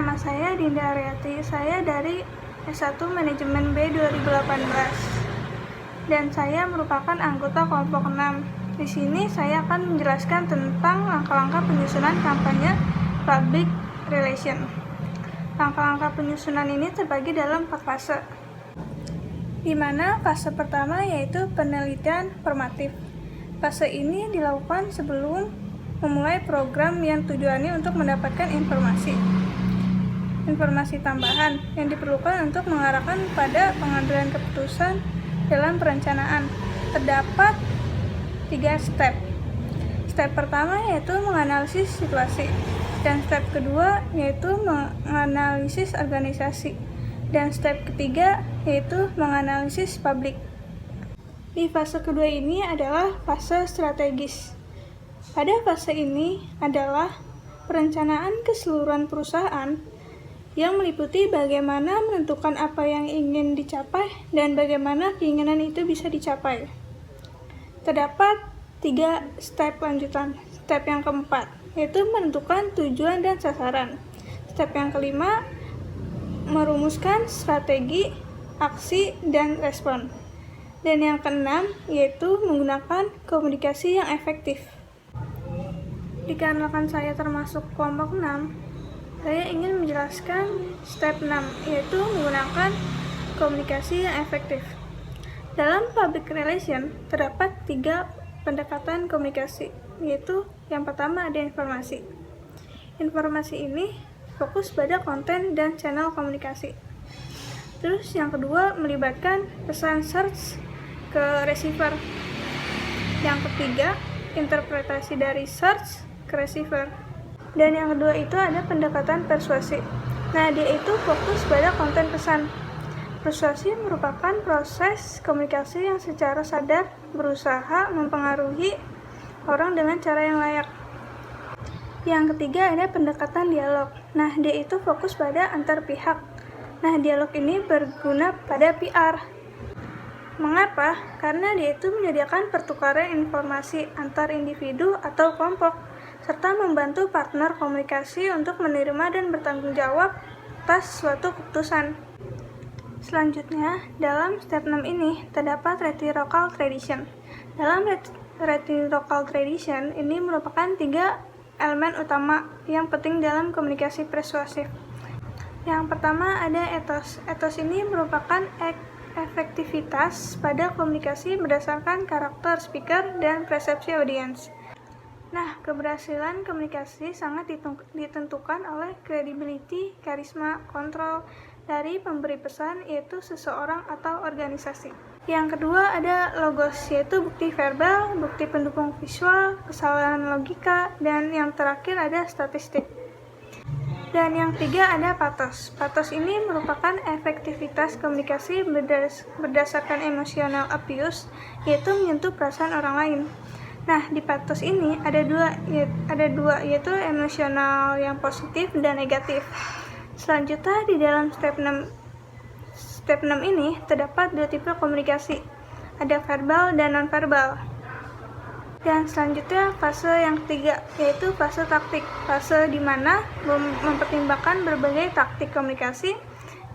Nama saya Dinda Aryati, saya dari S1 Manajemen B 2018 dan saya merupakan anggota kelompok 6. Di sini saya akan menjelaskan tentang langkah-langkah penyusunan kampanye public relation. Langkah-langkah penyusunan ini terbagi dalam 4 fase, di mana fase pertama yaitu penelitian formatif. Fase ini dilakukan sebelum memulai program yang tujuannya untuk mendapatkan informasi tambahan yang diperlukan untuk mengarahkan pada pengambilan keputusan dalam perencanaan. Terdapat 3 step. Step pertama yaitu menganalisis situasi, dan step kedua yaitu menganalisis organisasi, dan step ketiga yaitu menganalisis publik. Di fase kedua ini adalah fase strategis. Pada fase ini adalah perencanaan keseluruhan perusahaan yang meliputi bagaimana menentukan apa yang ingin dicapai dan bagaimana keinginan itu bisa dicapai. Terdapat 3 step lanjutan. Step yang keempat yaitu menentukan tujuan dan sasaran. Step yang kelima merumuskan strategi, aksi, dan respon. Dan yang keenam yaitu menggunakan komunikasi yang efektif. Dikarenakan saya termasuk kelompok 6, saya ingin menjelaskan step 6, yaitu menggunakan komunikasi yang efektif. Dalam public relation, terdapat 3 pendekatan komunikasi, yaitu yang pertama ada informasi. Informasi ini fokus pada konten dan channel komunikasi. Terus yang kedua melibatkan pesan search ke receiver. Yang ketiga, interpretasi dari search ke receiver. Dan yang kedua itu ada pendekatan persuasi. Nah, dia itu fokus pada konten pesan. Persuasi merupakan proses komunikasi yang secara sadar berusaha mempengaruhi orang dengan cara yang layak. Yang ketiga ada pendekatan dialog. Nah, dia itu fokus pada antar pihak. Nah, dialog ini berguna pada PR. Mengapa? Karena dia itu menyediakan pertukaran informasi antar individu atau kelompok, serta membantu partner komunikasi untuk menerima dan bertanggung jawab atas suatu keputusan. Selanjutnya, dalam step 6 ini terdapat reciprocal tradition. Dalam reciprocal tradition ini merupakan 3 elemen utama yang penting dalam komunikasi persuasif. Yang pertama ada ethos. Ethos ini merupakan efektivitas pada komunikasi berdasarkan karakter speaker dan persepsi audiens. Nah, keberhasilan komunikasi sangat ditentukan oleh credibility, karisma, kontrol dari pemberi pesan, yaitu seseorang atau organisasi. Yang kedua ada logos, yaitu bukti verbal, bukti pendukung visual, kesalahan logika, dan yang terakhir ada statistik. Dan yang ketiga ada pathos. Pathos ini merupakan efektivitas komunikasi berdasarkan emotional abuse, yaitu menyentuh perasaan orang lain. Nah, di pathos ini ada dua yaitu emosional yang positif dan negatif. Selanjutnya di dalam step 6 ini terdapat 2 tipe komunikasi. Ada verbal dan non-verbal. Dan selanjutnya fase yang ketiga yaitu fase taktik. Fase di mana mempertimbangkan berbagai taktik komunikasi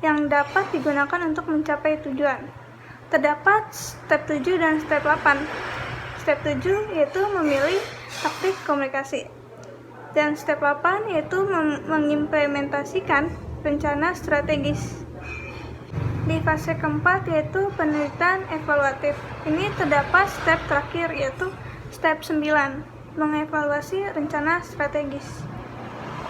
yang dapat digunakan untuk mencapai tujuan. Terdapat step 7 dan step 8. Step 7 yaitu memilih taktik komunikasi. Dan step 8 yaitu mengimplementasikan rencana strategis. Di fase keempat yaitu penelitian evaluatif. Ini terdapat step terakhir yaitu step 9, mengevaluasi rencana strategis.